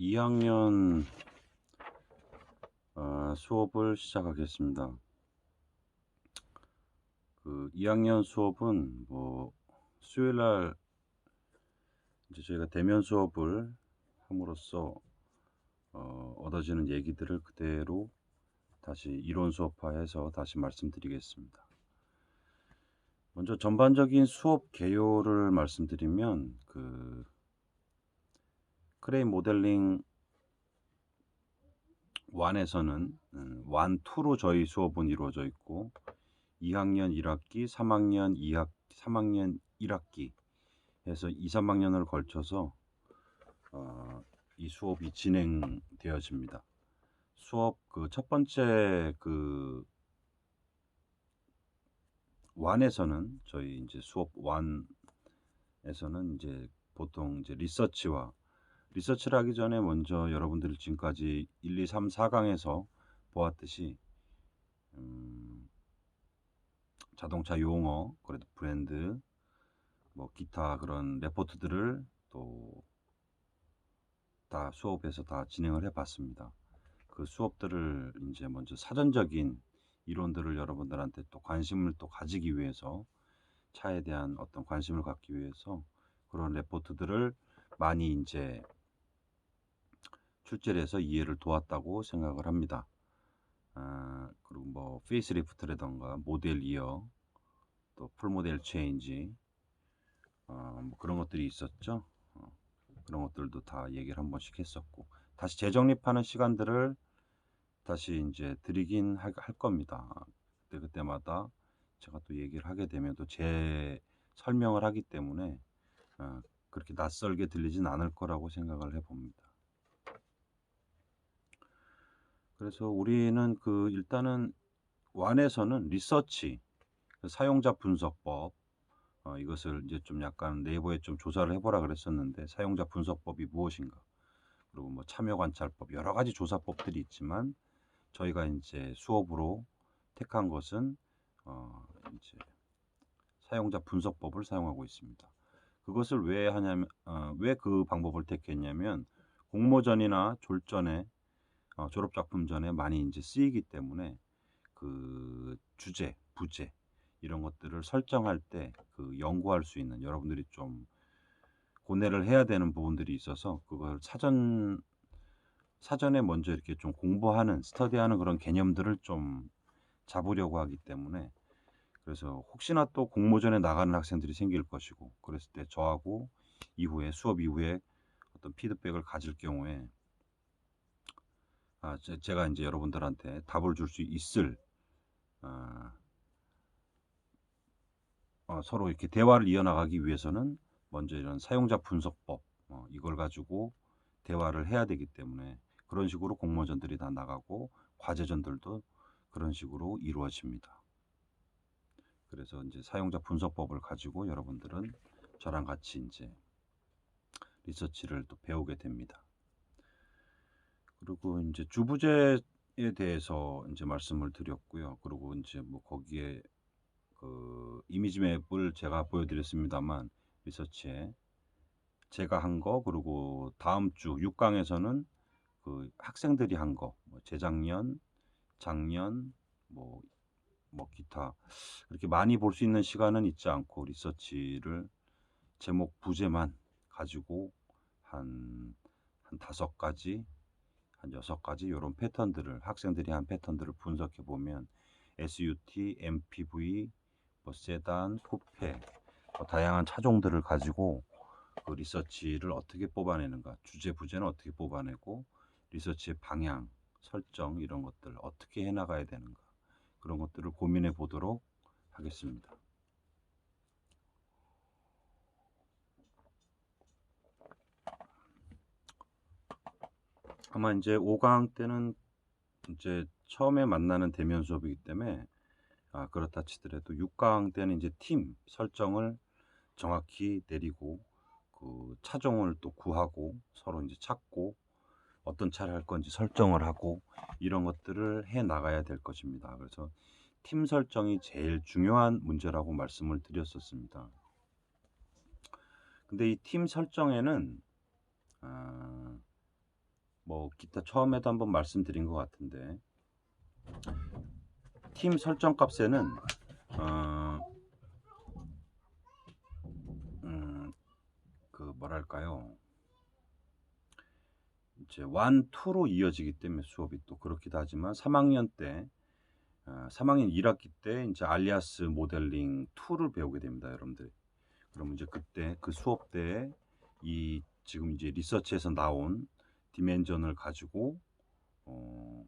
2학년 수업을 시작하겠습니다. 2학년 수업은 수요일 날 이제 저희가 대면 수업을 함으로써 얻어지는 얘기들을 그대로 다시 이론 수업화해서 다시 말씀드리겠습니다. 먼저 전반적인 수업 개요를 말씀드리면 크레인 모델링 1에서는 1, 2로 저희 수업은 이루어져 있고 2학년 1학기, 3학년 3학년 1학기 해서 2, 3학년을 걸쳐서 이 수업이 진행되어집니다. 수업 첫 번째 1에서는 저희 이제 수업 1에서는 이제 보통 이제 리서치를 하기 전에 먼저 여러분들이 지금까지 1, 2, 3, 4강에서 보았듯이 자동차 용어, 그래도 브랜드, 기타 그런 레포트들을 또 다 수업에서 다 진행을 해봤습니다. 그 수업들을 이제 먼저 사전적인 이론들을 여러분들한테 또 관심을 또 가지기 위해서 차에 대한 어떤 관심을 갖기 위해서 그런 레포트들을 많이 이제 출제를 해서 이해를 도왔다고 생각을 합니다. 그리고 페이스리프트라던가 모델 이어, 또 풀모델 체인지, 그런 것들이 있었죠. 그런 것들도 다 얘기를 한 번씩 했었고, 다시 재정립하는 시간들을 다시 이제 드리긴 할 겁니다. 그때마다 제가 또 얘기를 하게 되면 또 제 설명을 하기 때문에 그렇게 낯설게 들리진 않을 거라고 생각을 해봅니다. 그래서 우리는 일단은 1에서는 리서치, 사용자 분석법, 이것을 이제 좀 약간 네이버에 좀 조사를 해보라 그랬었는데 사용자 분석법이 무엇인가, 그리고 참여 관찰법, 여러 가지 조사법들이 있지만 저희가 이제 수업으로 택한 것은 이제 사용자 분석법을 사용하고 있습니다. 그것을 왜 하냐면 왜 그 방법을 택했냐면 공모전이나 졸전에 졸업 작품 전에 많이 이제 쓰이기 때문에 주제, 부제 이런 것들을 설정할 때 연구할 수 있는, 여러분들이 좀 고뇌를 해야 되는 부분들이 있어서 그걸 사전에 먼저 이렇게 좀 공부하는, 스터디하는 그런 개념들을 좀 잡으려고 하기 때문에, 그래서 혹시나 또 공모전에 나가는 학생들이 생길 것이고 그랬을 때 저하고 수업 이후에 어떤 피드백을 가질 경우에 제가 이제 여러분들한테 답을 줄 수 있을, 서로 이렇게 대화를 이어나가기 위해서는 먼저 이런 사용자 분석법, 이걸 가지고 대화를 해야 되기 때문에 그런 식으로 공모전들이 다 나가고 과제전들도 그런 식으로 이루어집니다. 그래서 이제 사용자 분석법을 가지고 여러분들은 저랑 같이 이제 리서치를 또 배우게 됩니다. 그리고 이제 주부제에 대해서 이제 말씀을 드렸고요. 그리고 이제 거기에 이미지 맵을 제가 보여드렸습니다만 리서치에 제가 한 거, 그리고 다음 주 6강에서는 학생들이 한 거, 재작년, 작년, 기타 그렇게 많이 볼 수 있는 시간은 있지 않고 리서치를 제목 부제만 가지고 한 5가지, 한 6가지 이런 패턴들을, 학생들이 한 패턴들을 분석해 보면 SUT, MPV, 세단, 쿠페, 다양한 차종들을 가지고 리서치를 어떻게 뽑아내는가, 주제 부제는 어떻게 뽑아내고 리서치의 방향, 설정 이런 것들 어떻게 해나가야 되는가, 그런 것들을 고민해 보도록 하겠습니다. 아마 이제 5강 때는 이제 처음에 만나는 대면 수업이기 때문에 그렇다 치더라도 6강 때는 이제 팀 설정을 정확히 내리고 차종을 또 구하고 서로 이제 찾고 어떤 차를 할 건지 설정을 하고 이런 것들을 해 나가야 될 것입니다. 그래서 팀 설정이 제일 중요한 문제라고 말씀을 드렸었습니다. 근데 이 팀 설정에는 뭐 기타 처음에도 한번 말씀드린 것 같은데 팀 설정 값에는 어 그 뭐랄까요? 이제 1, 2로 이어지기 때문에 수업이 또 그렇기도 하지만 3학년 때 3학년 1 학기 때 인제 알리아스 모델링 2를 배우게 됩니다, 여러분들이. 그러면 이제 그때 그 수업 때에 이 지금 이제 리서치에서 나온 디멘전을 가지고 어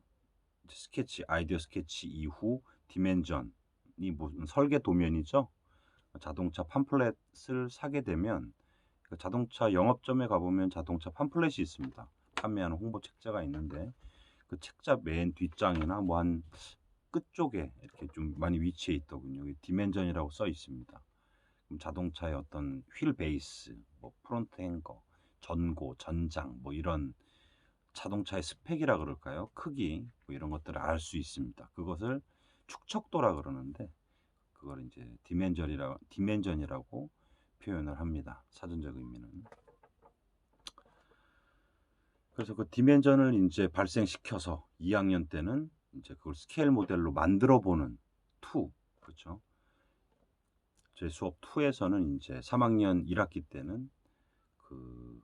이제 스케치 아이디어 스케치 이후 디멘전이 무슨 설계 도면이죠. 자동차 팜플렛을 사게 되면 그 자동차 영업점에 가 보면 자동차 팜플렛이 있습니다. 판매하는 홍보 책자가 있는데 그 책자 맨 뒷장이나 뭐 한 끝쪽에 이렇게 좀 많이 위치해 있더군요. 여기 디멘전이라고 써 있습니다. 그럼 자동차의 어떤 휠 베이스, 뭐 프론트 행거, 전고, 전장 뭐 이런 자동차의 스펙이라 그럴까요? 크기 뭐 이런 것들을 알 수 있습니다. 그것을 축척도라 그러는데 그걸 인제 디멘전이라고 표현을 합니다, 사전적 의미는. 그래서 그 디멘전을 인제 발생시켜서 2 학년 때는 인제 그걸 스케일 모델로 만들어 보는 2 그쵸. 제 수업 2 에서는 인제 3 학년 1 학기 때는 그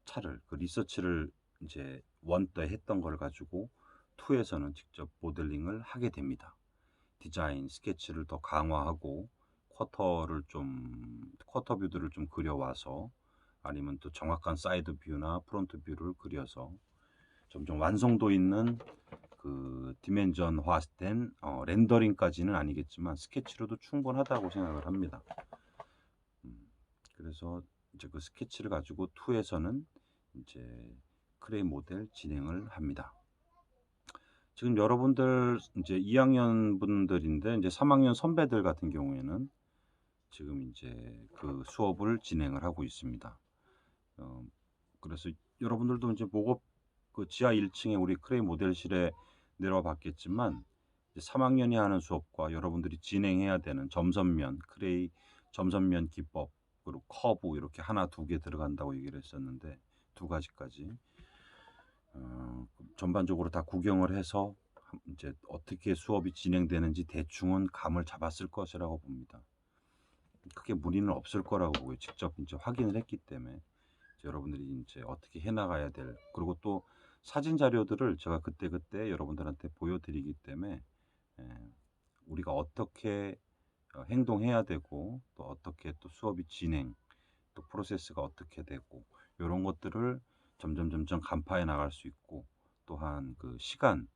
차를 그 리서치를 인제 1 때 했던 걸 가지고 2 에서는 직접 모델링을 하게 됩니다. 디자인, 스케치를 더 강화하고 쿼터 뷰들을 좀 그려 와서 아니면 또 정확한 사이드 뷰나 프론트 뷰를 그려서 점점 완성도 있는 그 디멘전화된 렌더링까지는 아니겠지만 스케치로도 충분하다고 생각을 합니다. 그래서 이제 그 스케치를 가지고 2 에서는 인제 크레인 모델 진행을 합니다. 지금 여러분들 인제 2 학년 분들인데 인제 3 학년 선배들 같은 경우에는 지금 인제 그 수업을 진행을 하고 있습니다. 어 그래서 여러분들도 인제 목업 그 지하 1 층에 우리 크레인 모델실에 내려와 봤겠지만 이제 3 학년이 하는 수업과 여러분들이 진행해야 되는 점선면, 점선면 기법 그리고 커브 이렇게 하나, 2개 들어간다고 얘기를 했었는데 2 가지까지 전반적으로 다 구경을 해서 인제 어떻게 수업이 진행되는지 대충은 감을 잡았을 것이라고 봅니다. 크게 무리는 없을 거라고 보고요. 직접 인제 확인을 했기 때문에. 이제 여러분들이 인제 어떻게 해 나가야 될 그리고 또 사진 자료들을 제가 그때그때 여러분들한테 보여 드리기 때문에 예 우리가 어떻게 행동해야 되고 또 어떻게 또 수업이 진행 또 프로세스가 어떻게 되고 요런 것들을 점점 간파해 나갈 수 있고 또한 그 시간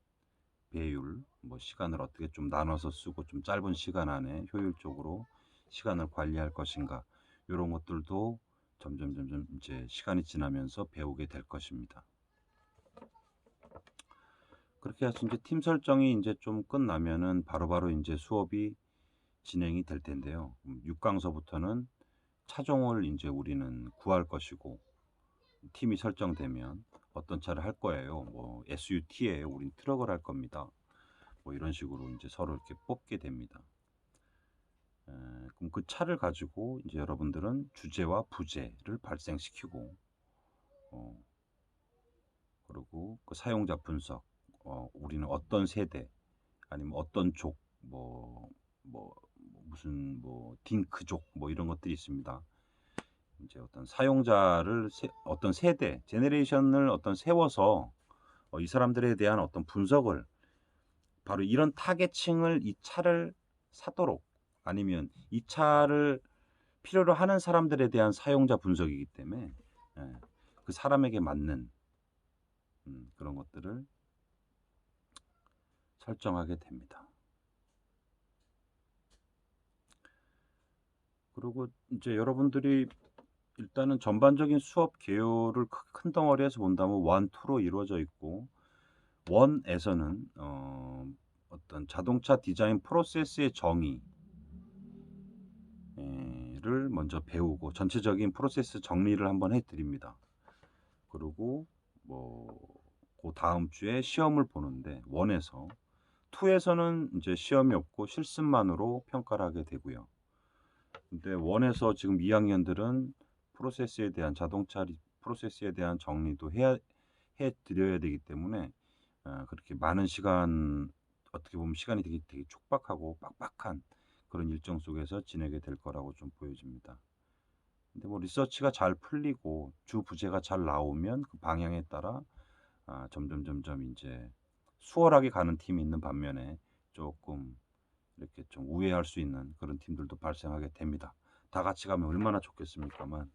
배율 뭐 시간을 어떻게 좀 나눠서 쓰고 좀 짧은 시간 안에 효율적으로 시간을 관리할 것인가 요런 것들도 점점 이제 시간이 지나면서 배우게 될 것입니다. 그렇게 해서 인제 팀 설정이 인제 좀 끝나면은 바로바로 인제 수업이 진행이 될 텐데요. 6 강서부터는 차종을 인제 우리는 구할 것이고 팀이 설정되면 어떤 차를 할 거예요. 뭐 SUT예요. 우린 트럭을 할 겁니다. 뭐 이런 식으로 인제 서로 이렇게 뽑게 됩니다. 그럼 그 차를 가지고 이제 여러분들은 주제와 부제를 발생시키고 어 그리고 그 사용자 분석 우리는 어떤 세대 아니면 어떤 족 뭐 무슨 뭐 딩크족 뭐 이런 것들이 있습니다. 인제 어떤 사용자를 어떤 세대 제너레이션을 어떤 세워서 이 사람들에 대한 어떤 분석을 바로 이런 타겟층을 이 차를 사도록 아니면 이 차를 필요로 하는 사람들에 대한 사용자 분석이기 때문에 예 그 사람에게 맞는 그런 것들을 설정하게 됩니다. 그리고 인제 여러분들이 일단은 전반적인 수업 개요를 큰 덩어리에서 본다면 1, 2로 이루어져 있고 1 에서는 어떤 자동차 디자인 프로세스의 정의 를 먼저 배우고 전체적인 프로세스 정리를 한번 해 드립니다. 그리고 뭐 고다음 주에 시험을 보는데 1 에서 2 에서는 인제 시험이 없고 실습만으로 평가를 하게 되고요. 근데 1 에서 지금 2 학년들은 프로세스에 대한 자동차 프로세스에 대한 정리도 해 드려야 되기 때문에 그렇게 많은 시간, 어떻게 보면 시간이 되게 촉박하고 빡빡한 그런 일정 속에서 지내게 될 거라고 좀 보여집니다. 근데 뭐 리서치가 잘 풀리고 주 부제가 잘 나오면 그 방향에 따라 점점 인제 수월하게 가는 팀이 있는 반면에 쪼끔 이렇게 좀 우회할 수 있는 그런 팀들도 발생하게 됩니다. 다 같이 가면 얼마나 좋겠습니까만,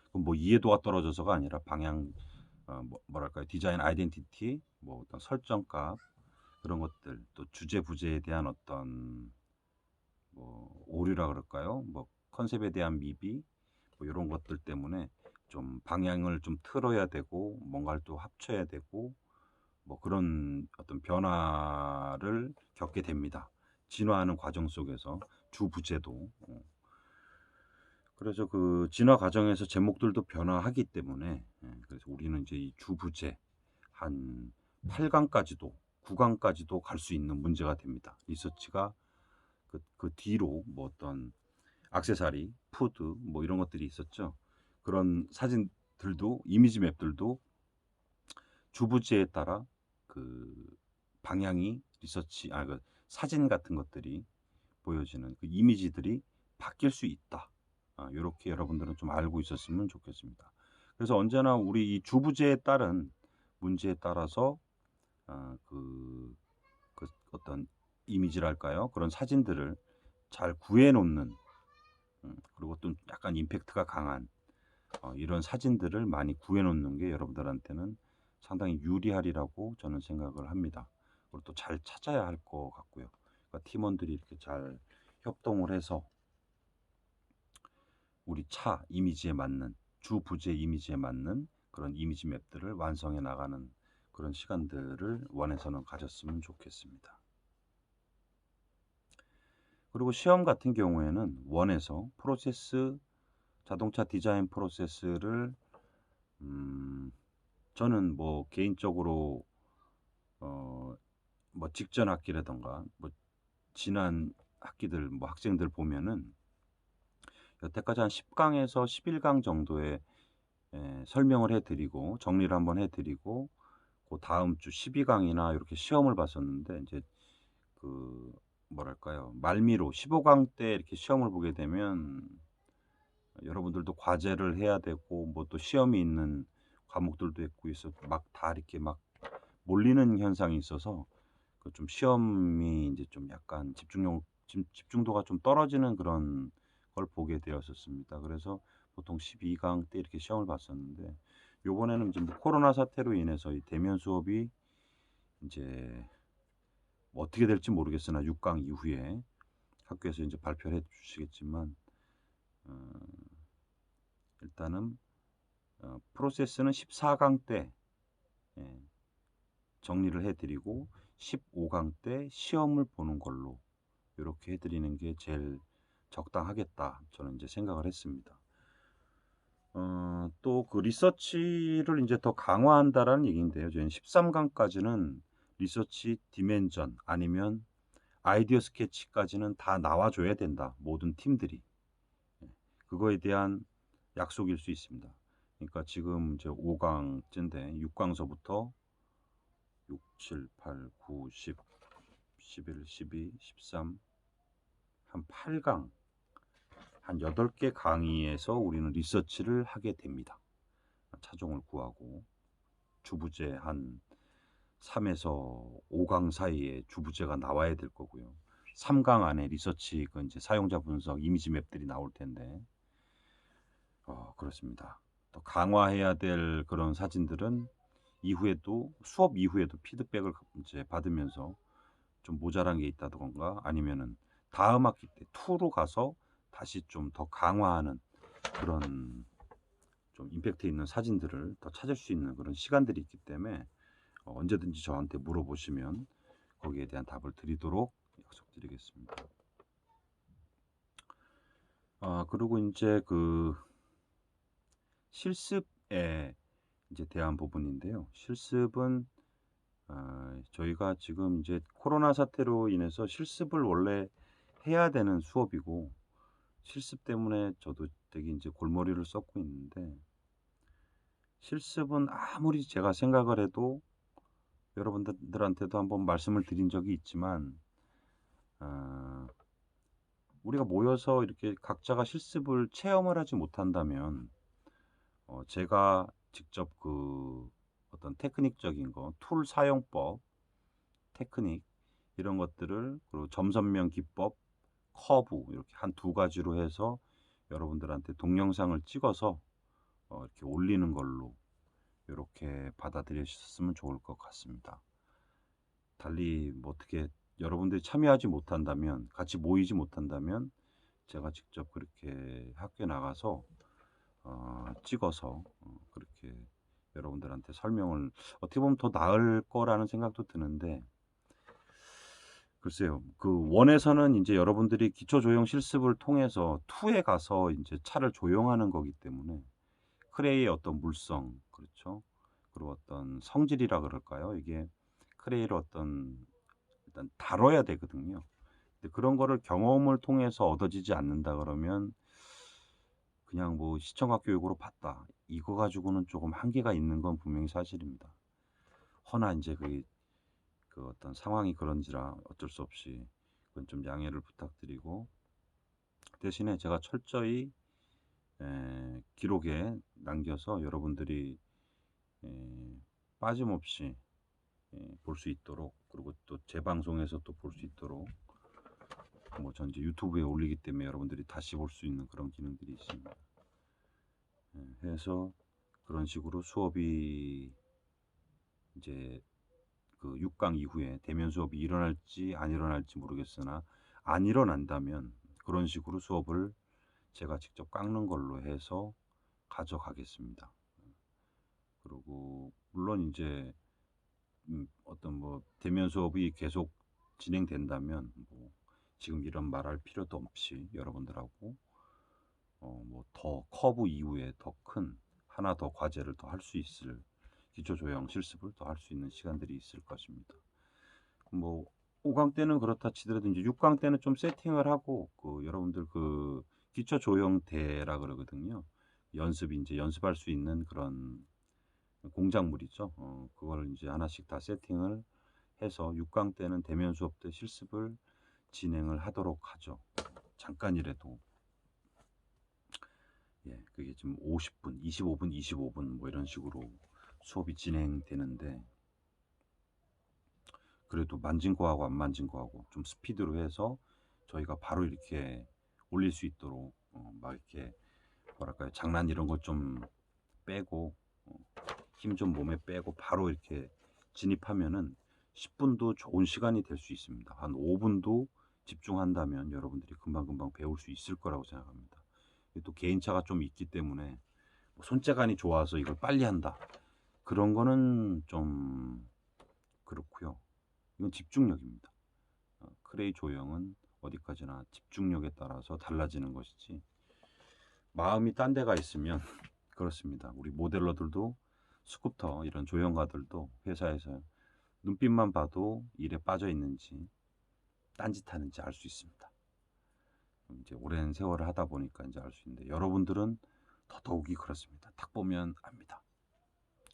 그건 뭐 이해도가 떨어져서가 아니라 방향, 뭐랄까요, 디자인 아이덴티티, 뭐 어떤 설정값, 그런 것들, 또 주제 부제에 대한 어떤 뭐 오류라 그럴까요? 뭐 컨셉에 대한 미비, 뭐 요런 것들 때문에 좀 방향을 좀 틀어야 되고 뭔가를 또 합쳐야 되고 뭐 그런 어떤 변화를 겪게 됩니다. 진화하는 과정 속에서 주 부제도. 그래서 그 진화 과정에서 제목들도 변화하기 때문에, 그래서 우리는 이제 이 주 부제 한 8 강까지도 9 강까지도 갈 수 있는 문제가 됩니다. 리서치가 그 뒤로 뭐 어떤 액세서리, 푸드 뭐 이런 것들이 있었죠. 그런 사진들도, 이미지 맵들도 주부지에 따라 그 방향이, 리서치 그 사진 같은 것들이 보여지는 그 이미지들이 바뀔 수 있다. 요렇게 여러분들은 좀 알고 있었으면 좋겠습니다. 그래서 언제나 우리 이 주부제에 따른 문제에 따라서 그 어떤 이미지랄까요? 그런 사진들을 잘 구해 놓는, 그리고 또 약간 임팩트가 강한 이런 사진들을 많이 구해 놓는 게 여러분들한테는 상당히 유리하리라고 저는 생각을 합니다. 그리고 또 잘 찾아야 할 것 같고요. 그러니까 팀원들이 이렇게 잘 협동을 해서 우리 차 이미지에 맞는, 주 부제 이미지에 맞는 그런 이미지 맵들을 완성해 나가는 그런 시간들을 원에서는 가졌으면 좋겠습니다. 그리고 시험 같은 경우에는 원에서 프로세스, 자동차 디자인 프로세스를 저는 뭐 개인적으로 어 뭐 직전 학기라든가 뭐 지난 학기들 뭐 학생들 보면은 여태까지 한 10 강에서 11강 정도의 설명을 해 드리고 정리를 한번 해 드리고 다음 주 12 강이나 이렇게 시험을 봤었는데, 인제 그 뭐랄까요, 말미로 15강 때 이렇게 시험을 보게 되면 여러분들도 과제를 해야 되고 뭐 또 시험이 있는 과목들도 있고 있어 막 다 이렇게 막 몰리는 현상이 있어서 그 좀 시험이 인제 좀 약간 집중도가 좀 떨어지는 그런 걸 보게 되었었습니다. 그래서 보통 12강 때 이렇게 시험을 봤었는데, 요번에는 이제 뭐 코로나 사태로 인해서 이 대면 수업이 인제 뭐 어떻게 될지 모르겠으나 6강 이후에 학교에서 인제 발표를 해 주시겠지만, 어 일단은 프로세스는 14강 때 예 정리를 해 드리고 15강 때 시험을 보는 걸로 요렇게 해 드리는 게 제일 적당하겠다, 저는 인제 생각을 했습니다. 또 그 리서치를 인제 더 강화한다라는 얘기인데요. 저희는 13 강까지는 리서치 디멘전 아니면 아이디어 스케치까지는 다 나와 줘야 된다, 모든 팀들이. 예. 그거에 대한 약속일 수 있습니다. 그러니까 지금 이제 5 강째인데 6 강서부터 6, 7, 8, 9, 10, 11, 12, 13, 한 8 강, 한 8개 강의에서 우리는 리서치를 하게 됩니다. 차종을 구하고 주부제 한 3 에서 5강 사이에 주부제가 나와야 될 거고요. 3강 안에 리서치, 그 인제 사용자 분석 이미지 맵들이 나올 텐데, 그렇습니다. 또 강화해야 될 그런 사진들은 이후에도, 수업 이후에도 피드백을 인제 받으면서 좀 모자란 게 있다든가 아니면은 다음 학기 때 2로 가서 다시 좀 더 강화하는 그런 좀 임팩트 있는 사진들을 더 찾을 수 있는 그런 시간들이 있기 때문에 언제든지 저한테 물어보시면 거기에 대한 답을 드리도록 약속드리겠습니다. 그리고 인제 그 실습에 인제 대한 부분인데요. 실습은 저희가 지금 인제 코로나 사태로 인해서 실습을 원래 해야 되는 수업이고, 실습 때문에 저도 되게 인제 골머리를 썩고 있는데, 실습은 아무리 제가 생각을 해도 여러분들한테도 한번 말씀을 드린 적이 있지만, 아 우리가 모여서 이렇게 각자가 실습을 체험을 하지 못한다면 제가 직접 그 어떤 테크닉적인 거, 툴 사용법, 테크닉 이런 것들을, 그리고 점선면 기법, 커브 이렇게 한 두 가지로 해서 여러분들한테 동영상을 찍어서 이렇게 올리는 걸로 이렇게 받아들이셨으면 좋을 것 같습니다. 달리 뭐 어떻게 여러분들이 참여하지 못한다면, 같이 모이지 못한다면 제가 직접 그렇게 학교에 나가서 찍어서 그렇게 여러분들한테 설명을, 어떻게 보면 더 나을 거라는 생각도 드는데, 글쎄요. 그 원에서는 인제 여러분들이 기초 조형 실습을 통해서 2에 가서 인제 차를 조형하는 거기 때문에 크레이의 어떤 물성, 그렇죠? 그리고 어떤 성질이라 그럴까요? 이게 크레이를 어떤 일단 다뤄야 되거든요. 근데 그런 거를 경험을 통해서 얻어지지 않는다 그러면 그냥 뭐 시청각 교육으로 봤다, 이거 가지고는 조금 한계가 있는 건 분명히 사실입니다. 허나 인제 그 어떤 상황이 그런지라 어쩔 수 없이 그건 좀 양해를 부탁드리고, 대신에 제가 철저히 기록에 남겨서 여러분들이 에 빠짐없이 볼 수 있도록, 그리고 또 재방송해서 또 볼 수 있도록, 뭐 전 이제 유튜브에 올리기 때문에 여러분들이 다시 볼 수 있는 그런 기능들이 있습니다. 해서 그런 식으로 수업이 이제 그 6강 이후에 대면 수업이 일어날지 안 일어날지 모르겠으나, 안 일어난다면 그런 식으로 수업을 제가 직접 깎는 걸로 해서 가져가겠습니다. 그리고 물론 인제 어떤 뭐 대면 수업이 계속 진행된다면 뭐 지금 이런 말할 필요도 없이 여러분들하고 뭐 더 커브 이후에 더 큰 하나 더 과제를 더 할 수 있을, 기초 조형 실습을 더 할 수 있는 시간들이 있을 것입니다. 뭐 5강 때는 그렇다 치더라도 인제 6강 때는 좀 세팅을 하고, 그 여러분들 그 기초 조형대라 그러거든요. 연습 인제 연습할 수 있는 그런 공작물이죠. 그거를 인제 하나씩 다 세팅을 해서 6강 때는 대면 수업 때 실습을 진행을 하도록 하죠. 잠깐이라도. 예. 그게 지금 50 분, 25 분, 25분 뭐 이런 식으로 수업이 진행되는데, 그래도 만진 거하고 안 만진 거하고 좀 스피드로 해서 저희가 바로 이렇게 올릴 수 있도록 막 이렇게 뭐랄까요? 장난 이런 거 좀 빼고 힘 좀 몸에 빼고 바로 이렇게 진입하면은 10 분도 좋은 시간이 될 수 있습니다. 한 5 분도 집중한다면 여러분들이 금방금방 배울 수 있을 거라고 생각합니다. 이게 또 개인차가 좀 있기 때문에 뭐 손재간이 좋아서 이걸 빨리 한다, 그런 거는 좀 그렇고요. 이건 집중력입니다. 크레이 조형은 어디까지나 집중력에 따라서 달라지는 것이지, 마음이 딴 데가 있으면 그렇습니다. 우리 모델러들도 스쿠터 이런 조형가들도 회사에서 눈빛만 봐도 일에 빠져 있는지 딴짓하는지 알 수 있습니다. 이제 오랜 세월을 하다 보니까 이제 알 수 있는데, 여러분들은 더더욱이 그렇습니다. 딱 보면 압니다.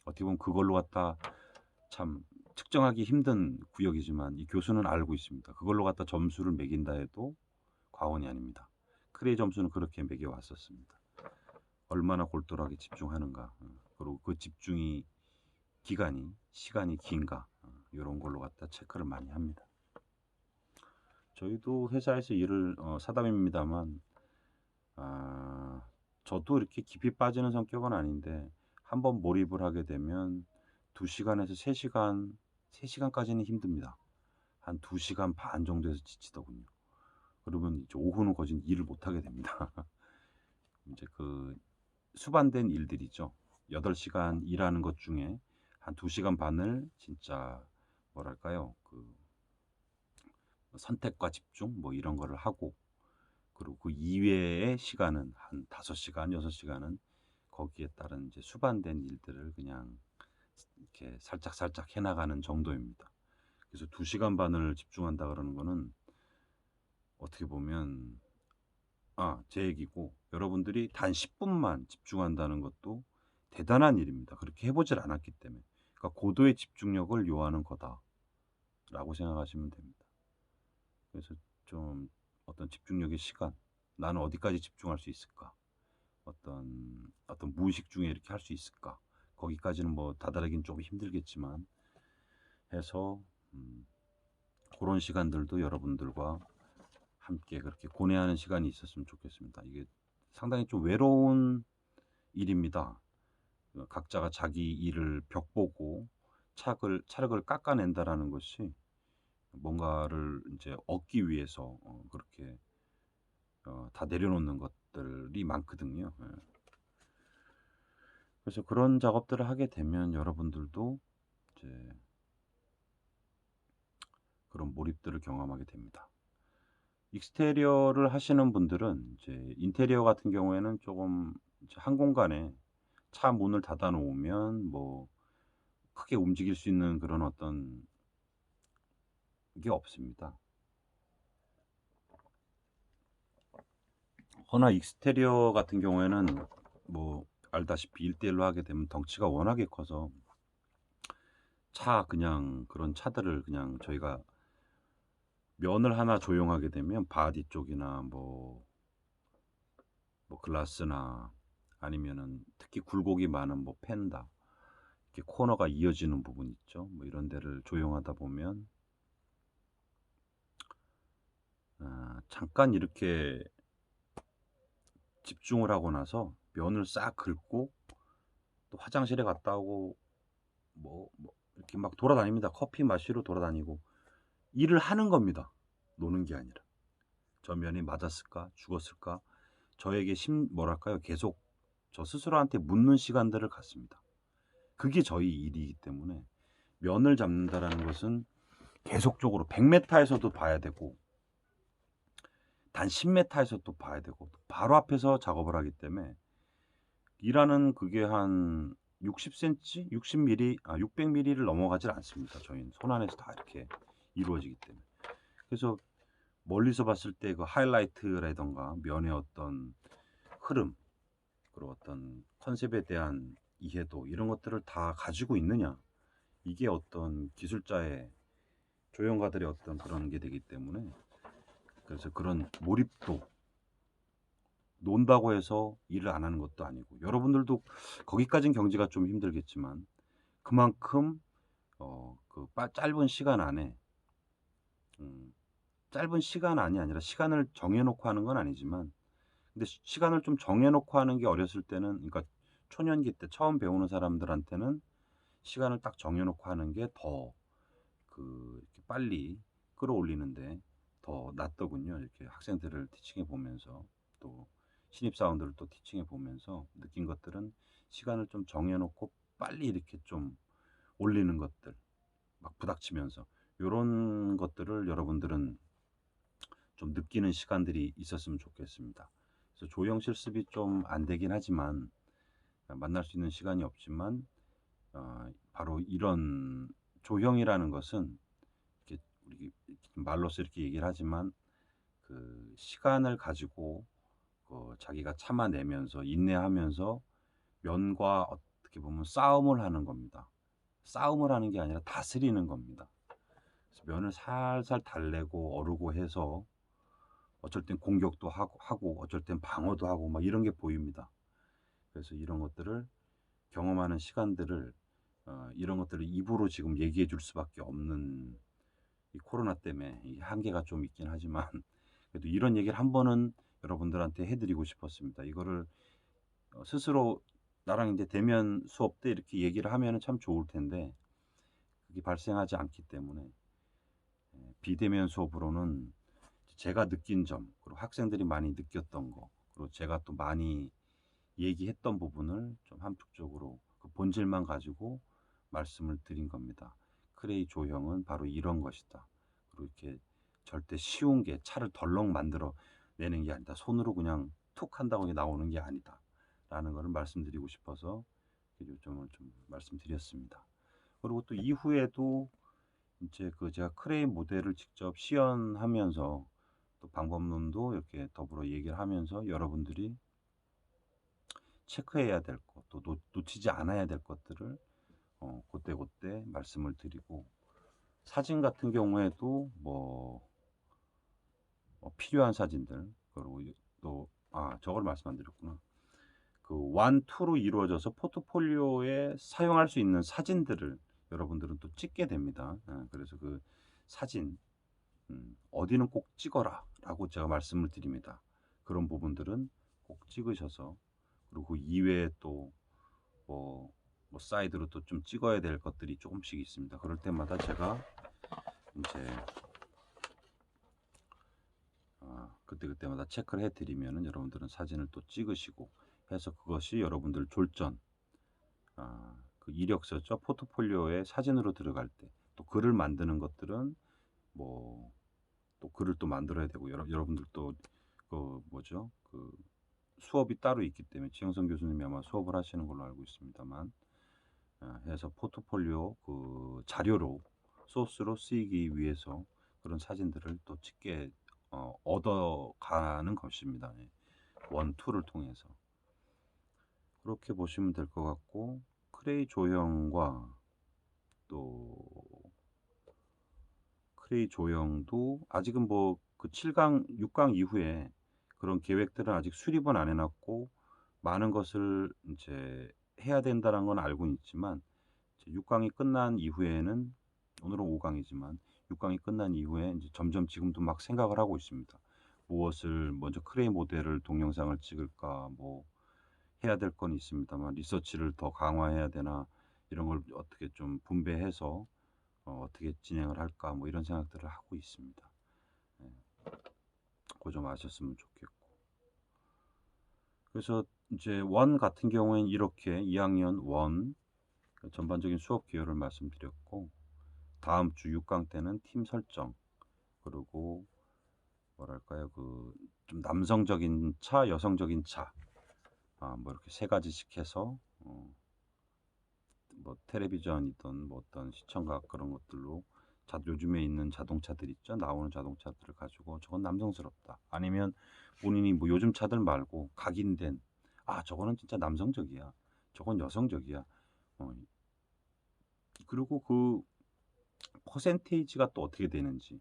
어떻게 보면 그걸로 갖다 참 측정하기 힘든 구역이지만 이 교수는 알고 있습니다. 그걸로 갖다 점수를 매긴다 해도 과언이 아닙니다. 크레이 점수는 그렇게 매겨 왔었습니다. 얼마나 골똘하게 집중하는가, 그리고 그 집중이 시간이 긴가, 요런 걸로 갖다 체크를 많이 합니다. 저희도 회사에서 일을 사담입니다만, 아 저도 이렇게 깊이 빠지는 성격은 아닌데 한번 몰입을 하게 되면 2 시간에서 3 시간, 3 시간까지는 힘듭니다. 한 2 시간 반 정도에서 지치더군요. 그러면 이제 오후는 거진 일을 못 하게 됩니다. 인제 그 수반된 일들이죠. 8 시간 일하는 것 중에 한 2 시간 반을 진짜 뭐랄까요? 그 선택과 집중 뭐 이런 거를 하고, 그리고 그 이외의 시간은 한 5 시간, 6 시간은 거기에 따른 이제 수반된 일들을 그냥 이렇게 살짝살짝 해 나가는 정도입니다. 그래서 2 시간 반을 집중한다 그러는 거는 어떻게 보면 제 얘기고, 여러분들이 단 10 분만 집중한다는 것도 대단한 일입니다. 그렇게 해 보질 않았기 때문에. 그러니까 고도의 집중력을 요하는 거다라고 생각하시면 됩니다. 그래서 좀 어떤 집중력의 시간, '나는 어디까지 집중할 수 있을까? 어떤 무의식 중에 이렇게 할 수 있을까?' 거기까지는 뭐 다다르긴 좀 힘들겠지만 해서 음 고런 시간들도 여러분들과 함께 그렇게 고뇌하는 시간이 있었으면 좋겠습니다. 이게 상당히 좀 외로운 일입니다. 각자가 자기 일을 벽보고 차력을 깎아낸다라는 것이 뭔가를 이제 얻기 위해서 그렇게 다 내려놓는 것들이 많거든요. 예. 그래서 그런 작업들을 하게 되면 여러분들도 이제 그런 몰입들을 경험하게 됩니다. 익스테리어를 하시는 분들은 이제 인테리어 같은 경우에는 조금 이제 한 공간에 차 문을 닫아 놓으면 뭐 크게 움직일 수 있는 그런 어떤 게 없습니다. 허나 익스테리어 같은 경우에는 뭐 알다시피 1:1로 하게 되면 덩치가 워낙에 커서 그냥 그런 차들을 그냥 저희가 면을 하나 조형하게 되면 바디 쪽이나 뭐 글라스나 아니면은 특히 굴곡이 많은 뭐 펜다 이렇게 코너가 이어지는 부분 있죠. 뭐 이런 데를 조형하다 보면 잠깐 이렇게 집중을 하고 나서 면을 싹 긁고 또 화장실에 갔다 오고 뭐 이렇게 막 돌아다닙니다. 커피 마시러 돌아다니고 일을 하는 겁니다. 노는 게 아니라. '저 면이 맞았을까? 죽었을까?' 저에게 뭐랄까요? 계속 저 스스로한테 묻는 시간들을 갖습니다. 그게 저희 일이기 때문에 면을 잡는다라는 것은 계속적으로 100 미터에서도 봐야 되고 단 10 미터에서도 봐야 되고 바로 앞에서 작업을 하기 때문에 일하는 그게 한 60 센티, 60 밀리 600 밀리를 넘어가질 않습니다. 저희는 손 안에서 다 이렇게 이루어지기 때문에. 그래서 멀리서 봤을 때 그 하이라이트라든가 면의 어떤 흐름 그리고 어떤 컨셉에 대한 이해도 이런 것들을 다 가지고 있느냐. 이게 어떤 기술자의 조형가들의 어떤 그런 게 되기 때문에 그래서 그런 몰입도 논다고 해서 일을 안 하는 것도 아니고 여러분들도 거기까진 경지가 좀 힘들겠지만 그만큼 짧은 시간 안에 음 짧은 시간이 아니라 시간을 정해 놓고 하는 건 아니지만 근데 시간을 좀 정해 놓고 하는 게 어렸을 때는 그러니까 초년기 때 처음 배우는 사람들한테는 시간을 딱 정해 놓고 하는 게 더 이렇게 빨리 끌어올리는데 더 낫더군요. 이렇게 학생들을 티칭해 보면서 또 신입사원들을 또 티칭해 보면서 느낀 것들은 시간을 좀 정해 놓고 빨리 이렇게 좀 올리는 것들 막 부닥치면서 요런 것들을 여러분들은 좀 느끼는 시간들이 있었으면 좋겠습니다. 그래서 조형 실습이 좀 안 되긴 하지만 만날 수 있는 시간이 없지만 바로 이런 조형이라는 것은 이렇게 우리 말로써 이렇게 얘기를 하지만 그 시간을 가지고 자기가 참아내면서 인내하면서 면과 어떻게 보면 싸움을 하는 겁니다. 싸움을 하는 게 아니라 다스리는 겁니다. 그래서 면을 살살 달래고 어르고 해서 어쩔 땐 공격도 하고 어쩔 땐 방어도 하고 막 이런 게 보입니다. 그래서 이런 것들을 경험하는 시간들을 이런 것들을 입으로 지금 얘기해 줄 수밖에 없는 이 코로나 때문에 이 한계가 좀 있긴 하지만 그래도 이런 얘기를 한 번은 여러분들한테 해 드리고 싶었습니다. 이거를 스스로 나랑 이제 대면 수업 때 이렇게 얘기를 하면은 참 좋을 텐데 그게 발생하지 않기 때문에 비대면 수업으로는 제가 느낀 점 그리고 학생들이 많이 느꼈던 거 그리고 제가 또 많이 얘기했던 부분을 좀 함축적으로 그 본질만 가지고 말씀을 드린 겁니다. 크레이 조형은 바로 이런 것이다. 그리고 이렇게 절대 쉬운 게 차를 덜렁 만들어 내는 게 아니다. 손으로 그냥 툭 한다고 나오는 게 아니다. 라는 것을 말씀드리고 싶어서 요점을 좀 말씀드렸습니다. 그리고 또 이후에도 이제 제가 크레인 모델을 직접 시연하면서 또 방법론도 이렇게 더불어 얘기를 하면서 여러분들이 체크해야 될 것, 또 놓치지 않아야 될 것들을 그때그때 말씀을 드리고, 사진 같은 경우에도 필요한 사진들, 그리고 또 저걸 말씀 안 드렸구나. 그 원, 투로 이루어져서 포트폴리오에 사용할 수 있는 사진들을 여러분들은 또 찍게 됩니다. 그래서 그 사진 어디는 꼭 찍어라라고 제가 말씀을 드립니다. 그런 부분들은 꼭 찍으셔서, 그리고 그 이외에 또 뭐 사이드로 또 좀 찍어야 될 것들이 조금씩 있습니다. 그럴 때마다 제가 이제 그때그때마다 체크를 해드리면은 여러분들은 사진을 또 찍으시고 해서, 그것이 여러분들 졸전, 그 이력서죠. 포트폴리오에 사진으로 들어갈 때, 또 글을 만드는 것들은 또 글을 또 만들어야 되고, 여러분들 또 그 뭐죠? 그 수업이 따로 있기 때문에 지영선 교수님이 아마 수업을 하시는 걸로 알고 있습니다만, 해서 포트폴리오 그 자료로, 소스로 쓰이기 위해서 그런 사진들을 또 찍게 얻어가는 것입니다. 원, 투를 통해서. 그렇게 보시면 될 것 같고, 크레이 조형과 또 크레이 조형도 아직은 그 7강, 6강 이후에 그런 계획들은 아직 수립은 안 해놨고, 많은 것을 이제 해야 된다는 건 알고 있지만, 6강이 끝난 이후에는, 오늘은 5강이지만 6강이 끝난 이후에 이제 점점 지금도 막 생각을 하고 있습니다. 무엇을 먼저 크레이 모델을 동영상을 찍을까, 해야 될 건 있습니다만, 리서치를 더 강화해야 되나, 이런 걸 어떻게 좀 분배해서 어떻게 진행을 할까, 이런 생각들을 하고 있습니다. 그거 좀 아셨으면 좋겠고. 그래서 이제 원 같은 경우에는 이렇게 2학년 원 전반적인 수업 기여를 말씀드렸고, 다음 주 6강 때는 팀 설정, 그리고 뭐랄까요, 그 좀 남성적인 차, 여성적인 차, 이렇게 세 가지씩 해서 텔레비전이든 어떤 시청각 그런 것들로, 요즘에 있는 자동차들 있죠, 나오는 자동차들을 가지고 저건 남성스럽다, 아니면 본인이 요즘 차들 말고 각인된, 저거는 진짜 남성적이야, 저건 여성적이야. 그리고 그 퍼센테이지가 또 어떻게 되는지,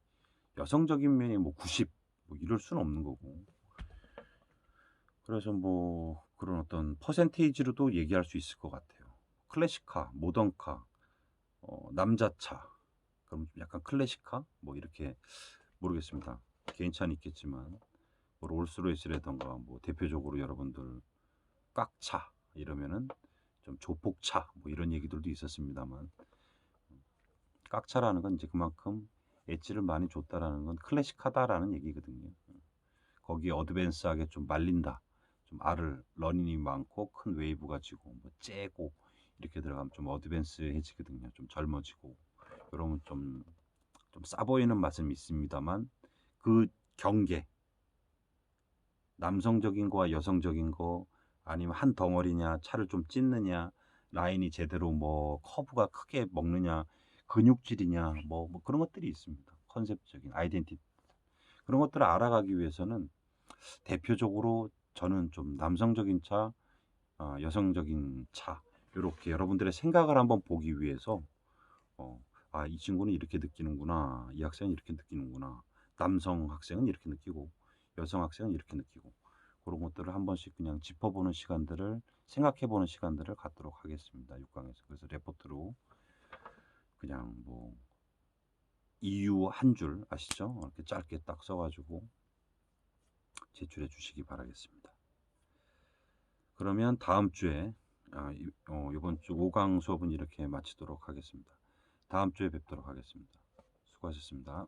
여성적인 면이 90 이럴 수는 없는 거고, 그래서 그런 어떤 퍼센테이지로도 얘기할 수 있을 것 같아요. 클래식카, 모던카, 남자차, 그럼 약간 클래식카, 이렇게, 모르겠습니다. 개인차는 있겠지만, 롤스로이스라던가 대표적으로 여러분들 꽉차 이러면은 좀 조폭차 이런 얘기들도 있었습니다만, 꽉차라는 건 이제 그만큼 엣지를 많이 줬다라는 건 클래식하다라는 얘기거든요. 거기에 어드밴스하게 좀 말린다, 좀 러닝이 많고 큰 웨이브가 지고 째고 이렇게 들어가면 좀 어드밴스해지거든요. 좀 젊어지고, 그러면 좀 싸 보이는 맛은 있습니다만, 그 경계, 남성적인 거와 여성적인 거, 아니면 한 덩어리냐, 차를 좀 찢느냐, 라인이 제대로 커브가 크게 먹느냐, 근육질이냐, 그런 것들이 있습니다. 컨셉적인 아이덴티티, 그런 것들을 알아가기 위해서는 대표적으로 저는 좀 남성적인 차, 여성적인 차, 이렇게 여러분들의 생각을 한번 보기 위해서, 이 친구는 이렇게 느끼는구나, 이 학생은 이렇게 느끼는구나, 남성 학생은 이렇게 느끼고 여성 학생은 이렇게 느끼고, 그런 것들을 한 번씩 그냥 짚어보는 시간들을, 생각해보는 시간들을 갖도록 하겠습니다. 6강에서. 그래서 레포트로 그냥 이유 한 줄 아시죠? 이렇게 짧게 딱 써가지고 제출해 주시기 바라겠습니다. 그러면 다음 주에, 이번 주 5강 수업은 이렇게 마치도록 하겠습니다. 다음 주에 뵙도록 하겠습니다. 수고하셨습니다.